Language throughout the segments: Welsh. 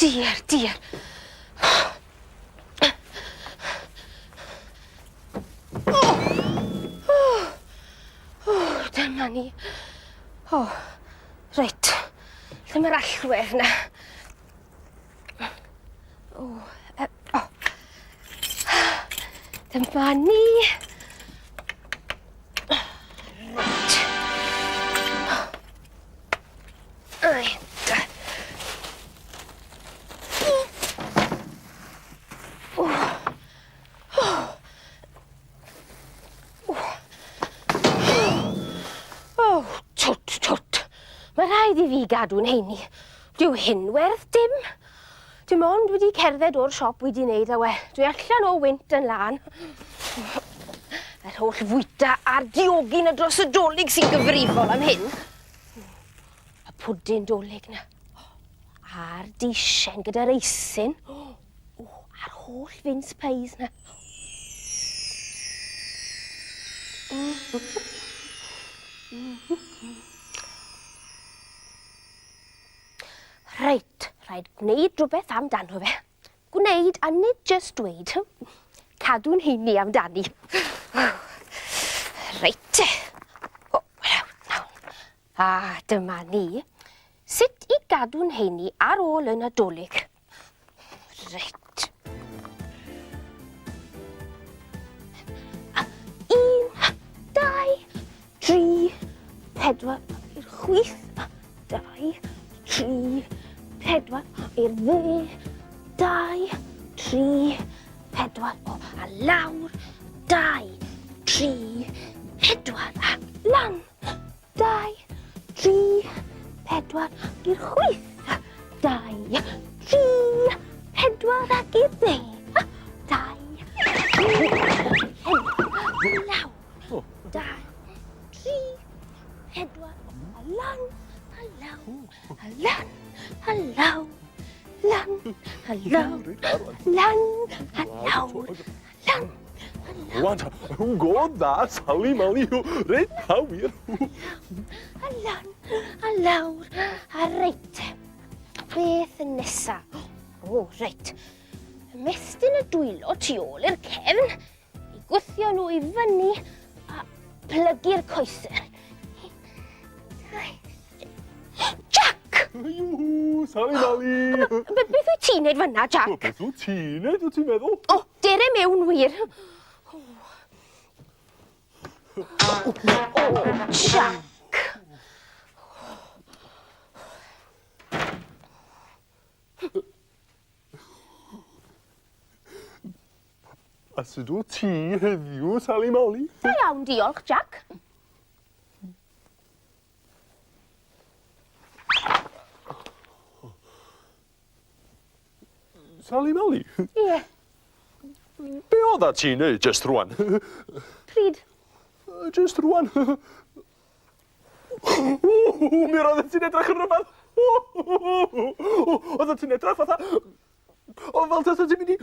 Dear. Dyma ni. Reit. Lle mae'r allwedd na? Dyma ni. Reit. Twt. Mae rhaid I fi gadw'n heini. Dyw hyn werth dim. Dim ond wedi cerdded o'r siop wedi wneud a dwi allan o wynt yn lan. Yr holl fwyta a'r diogyn y dros y dolig sy'n gyfrifol am hyn. Y pwdyn dolig na. A'r disien gyda'r eisyn. A'r holl fince pies na. Reit, rhaid gwneud rhywbeth amdano fe. Gwneud a nid just dweud. Cadw'n heini amdani. Reit. A dyma ni. Sut I gadw'n heini ar ôl yn y dolig? Reit. 1, 2, 3, 4, 8, 2, 3, 4, i'r dde, 2, 3, 4, a lawr, 2, 3, 4, a lan, 2, 3, 4, i'r chwith, 2, 3, 4, ac i'r dde, 2, 3, 4, lawr, 2, 3, 4, a lan, a lawr, a lan, a lawr, lan, a lawr, lan, a lawr, lan, a lawr. Wan, go dda, Sally Mali, reit hawir. A lan, a lawr, a reit. Beth yn nesa? Reit. Ymestyn y dwylo tu ôl i'r cefn, I gwthio nhw I fyny a plygu'r coesau. Jack! Iw, Sally Mali. Beth wyt ti'n neud fyna, Jack? Beth wyt ti'n neud, wyt ti'n meddwl? Dere mewn wir. Jack! A sut wyt ti heddiw, Sally Mali? Da iawn, diolch, Jack. Sally Mali? Ie. Be oedd ti'n neud just rwan? Pryd? Just rwan. Mi roeddet ti'n edrych yn rhyfedd. Oeddet ti'n edrych fatha... O, fel tas ti'n mynd I...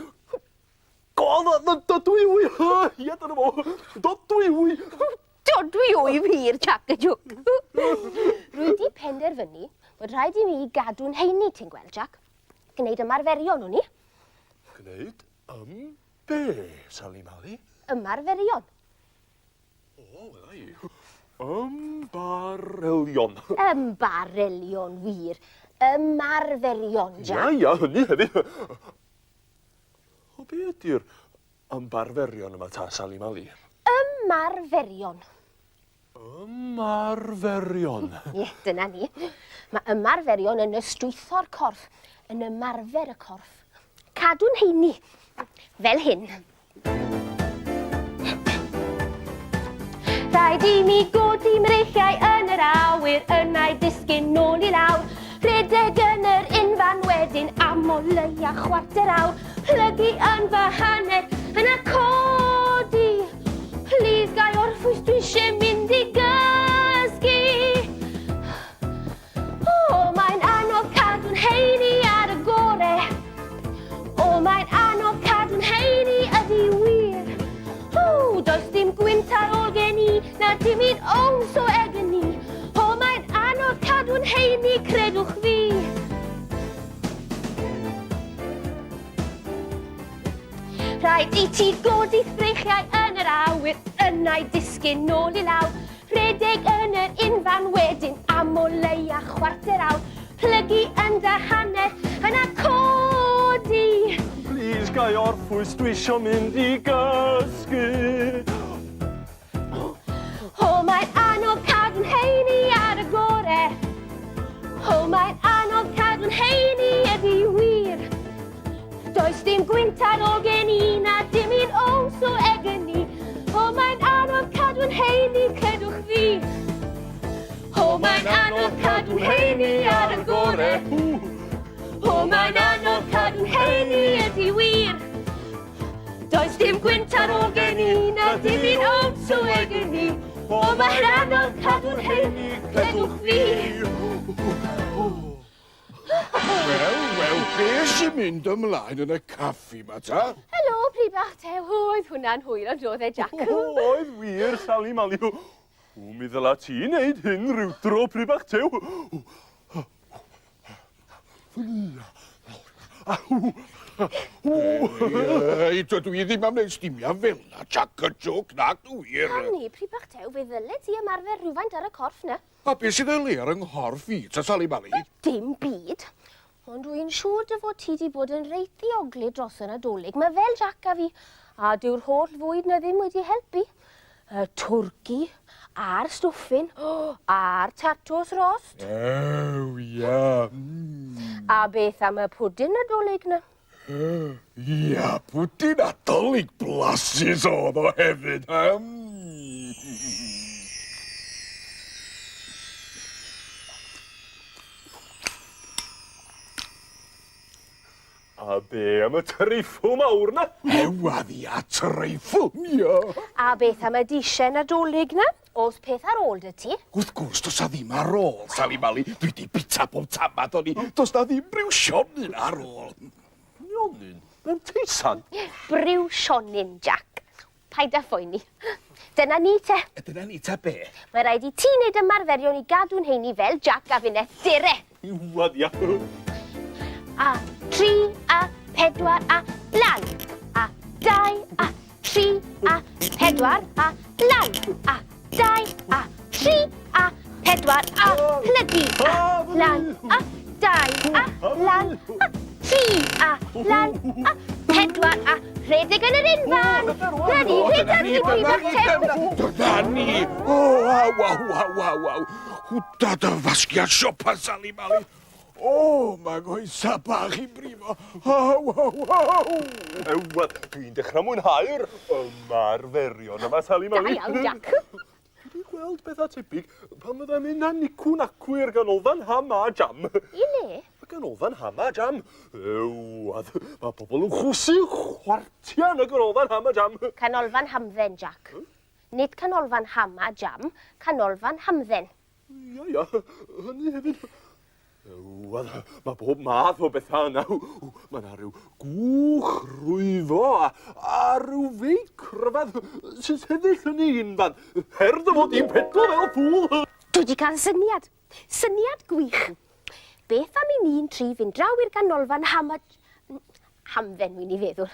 Dodwy wy. Ie, dyna fo. Dodwy wy. Dodwy wyf hir, Jack y jwc. Rwy di penderfynu bod rhaid I mi gadw'n heini, ti'n gweld, Jack? Gwneud ymarferion o'n I. Gwneud be, Sally Mali? Ymarferion. Wel I. Ymbarelion. Ymbarelion wir. Ymarferion, Jack. Ia, hynny hefyd. O, be ydy'r ymbarferion yma ta, Sally Mali? Ymarferion. Ymarferion. Ie, dyna ni. Mae ymarferion yn ystwytho'r corff, yn ymarfer y corff. Cadw'n heini, fel hyn. Rhaid I mi godi mreichiau yn yr awyr, yna'i disgyn nôl I lawr. Rhedeg yn yr unfan wedyn am o leia chwarter awr. Plygu yn fy hanner yn y codi. Please gai orffwys dwi eisiau mynd I gysgu. Mae'n anodd cadw'n heini ar y gore. Mae'n anodd cadw'n heini ydi wir. Does dim gwynt ar ôl gen I, na dim un ows o egen ni. Mae'n anodd cadw'n heini, credwch fi. Rhaid i ti godi ffreichiau yn yr awyr, yna'i disgyn nôl i law. Rhedeg yn yr unfan wedyn, am o leia chwarter awr. Plygu yn dy hanner, yna codi. Please, gai orffwys, dwi isio mynd i gysgu. O, mae'n anodd cadw'n heini ar y gore. O, mae'n anodd cadw'n heini ydi wir. Does dim gwynt ar ôl gen i na dim un ows o egen ni. O, mae'n anodd cadw'n heini, credwch fi. O, mae'n anodd cadw'n heini ar y gore. O, mae'n anodd cadw'n heini ydi wir. Does dim gwynt ar ôl gen i na dim un ows o egen ni. O, mae'n anodd cadw'n heini, credwch fi. Wel, be sy'n mynd ymlaen yn y caffi ma ta? Helo, prif bach tew. Oedd hwnna'n hwyr ond oedd e, Jack. Oedd wir, Sally Mali. Mi ddyla ti wneud hyn rhyw dro pribach tew. Ei, dwi ddim am wneud stimia fel na, Jack y joc nac wir. Am ni, prif bach tew, fe ddyle ti ymarfer rhywfaint ar y corff na. A be sydd y le ar yng nghorff i, ta Sally Mali? Dim byd. Ond dwi'n siŵr dy fod ti wedi bod yn reit ddioglu dros y Nadolig. Mae fel Jack a fi. A dyw'r holl fwyd na ddim wedi helpu. Y twrci, a'r stwffin, a'r tatws rost. Ia. A beth am y pwdin Nadolig na? Ia, pwdin adolig blasus oedd o hefyd. A be am y treifl mawr na? Ewaddi a treifl, ia. A beth am y disau Nadolig na? Oes peth ar ôl dy ti? Wrth gwrs, does na ddim ar ôl, Sally Mali. Dwi di bita bob tamad o'n i. Does na ddim ryw sionyn ar ôl. Nionyn, mewn teisan. Briw sionyn, Jack. Paid â phoeni. Dyna ni te. Dyna ni ta be? Mae rhaid i ti wneud ymarferion i gadw'n heini fel Jack a finne dire. Iwad ia. A 3 a 4 a lan. A 2 a 3 a 4 a lan. A 2 a 3 a 4 a plygu a lan. A 2 a lan. A 3 a lan. A 4 a rhedeg yn yr unfan. Dyna ni, prif tew. Dyna ni. O, waw. Hwda dy fasgiad siopa, Sally Mali. O, mae goesa bach i brifo. Waw. Ewad, dwi'n dechrau mwynhau'r ymarferion yma, Sally Da Mali. iawn, Jack. Dwi'n gweld bethau tebyg pan fyddai'n mynd â nicwn acwyr ganolfan ham a jam. I le? Ganolfan ham a jam. Ewad, mae pobl yn chwsu chwartian y ganolfan ham a jam. Canolfan hamdden, Jack. Nid canolfan ham a jam, canolfan hamdden. Ia, hynny hefyd. Ewad, mae bob math o bethau yna. Mae yna rhyw gwch rwyddo a rhyw feid cryfad sy'n sefyll yn ei unfan. Her dy fod i'n pedlo fel ffwl. Dwi wedi cael syniad. Syniad gwych. Beth am i ni'n tri fynd draw i'r ganolfan ham a... hamdden wy'n i feddwl.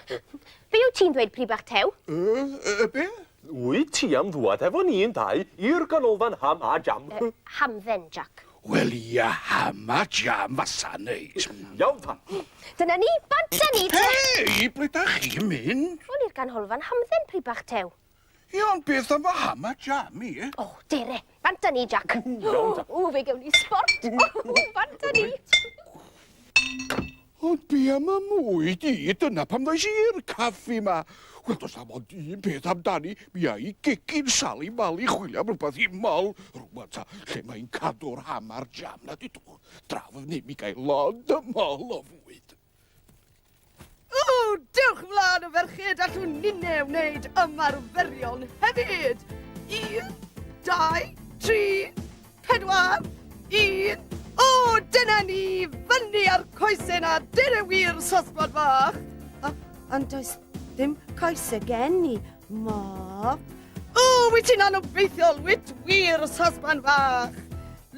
Be yw ti'n dweud, prif bach tew? Be? Wyt ti am ddwad efo ni'n dau i'r ganolfan ham a jam? Hamdden, Jack. Wel, ia, ham a jam fasa neis. Iawn ta. Dyna ni, banta ni te. Hei, ble da chi'n mynd? Wel i'r ganolfan hamdden, prif bach tew. Ia'n beth am fy ham a jam i, e? O, dere, banta ni, Jack. O, fe gewn ni sport. O, banta ni. Ond be am y mwyd i, dyna pam ddoes i'r caffi ma. Wel, does na mod un peth amdani, mi a i gegin Sally Mali chwilio am rhywbeth i mol. Rhywbeth ta, lle mae'n cadw'r ham a'r jam na dydw. Draf ddim i gael lond y mol o fwyd. O, dewch mlaen o ferched allwn ninne wneud ymarferion hefyd. 1, 2, 3, 4, 1. O, dyna ni, fyny ar coesau na, dyna wir sosbod fach. Ond does ddim coesau gen i, mab. O, wyt ti'n anobeithiol, wyt wir sosban fach.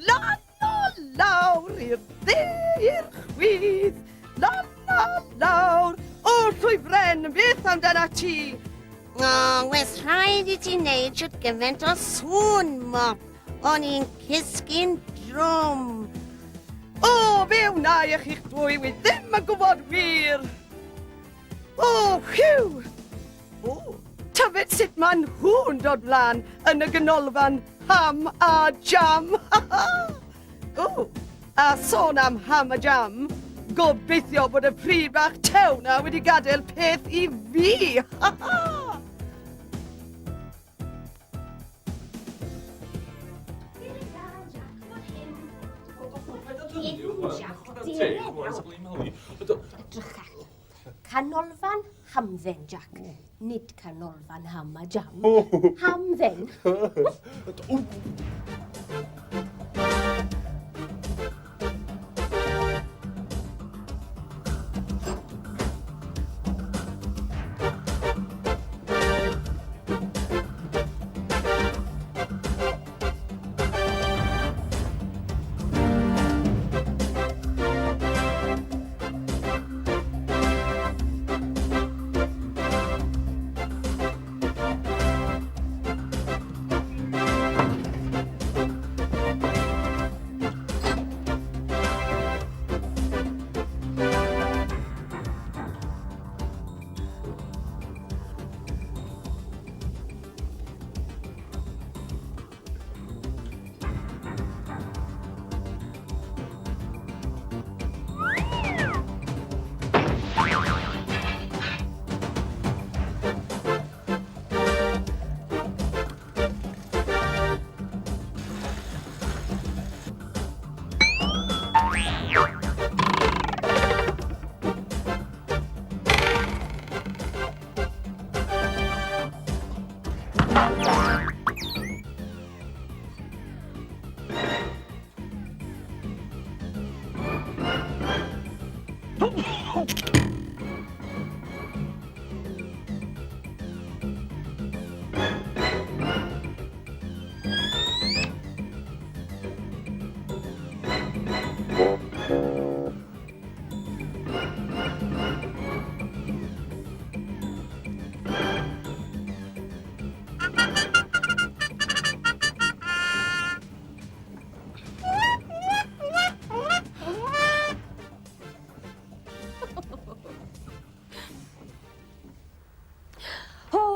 Lan o lawr i'r dde i'r chwydd, lan o lawr O, llwyfren, beth amdana ti? O, wes rhaid I ti wneud siwt gymaint o sŵn, Mop. O'n i'n cysgu'n drwm. O, fe wna I chi'ch dwy, wi ddim yn gwybod wir. O, hwiw! O, tafod sut ma'n hwn dod mlaen yn y ganolfan ham a jam. O, a sôn am ham a jam, gobeithio bod y pryd bach tew na wedi gadael peth I fi. Edrycha. Canolfan hamdden, Jack. Nid canolfan ham a jam. Hamdden.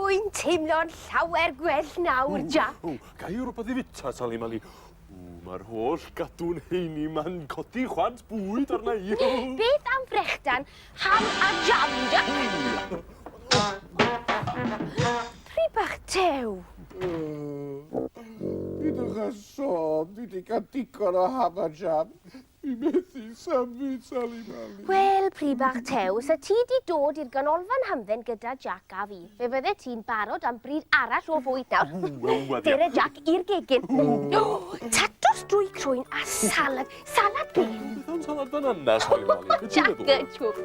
Wy'n teimlo'n llawer gwell nawr, Jack. Gai rhywbeth I fita, Sally Mali? Mae'r holl gadw'n heini ma'n codi chwant bwyd arna I. Beth am frechdan ham a jam, Jack? Pri bach tew. Pidwch â sôn, dwi wedi cael digon o ham a jam. Mi methu symud, Sally Mali. Wel, pri bach tew, sa ti di dod i'r ganolfan hamdden gyda Jack a fi. Fe fydde ti'n barod am bryd arall o fwyd nawr. Dere Jack i'r gegin. Tatos drwy crwyn a salad. Salad ben. Beth am salad banana, Sally Mali? Jack y chwc.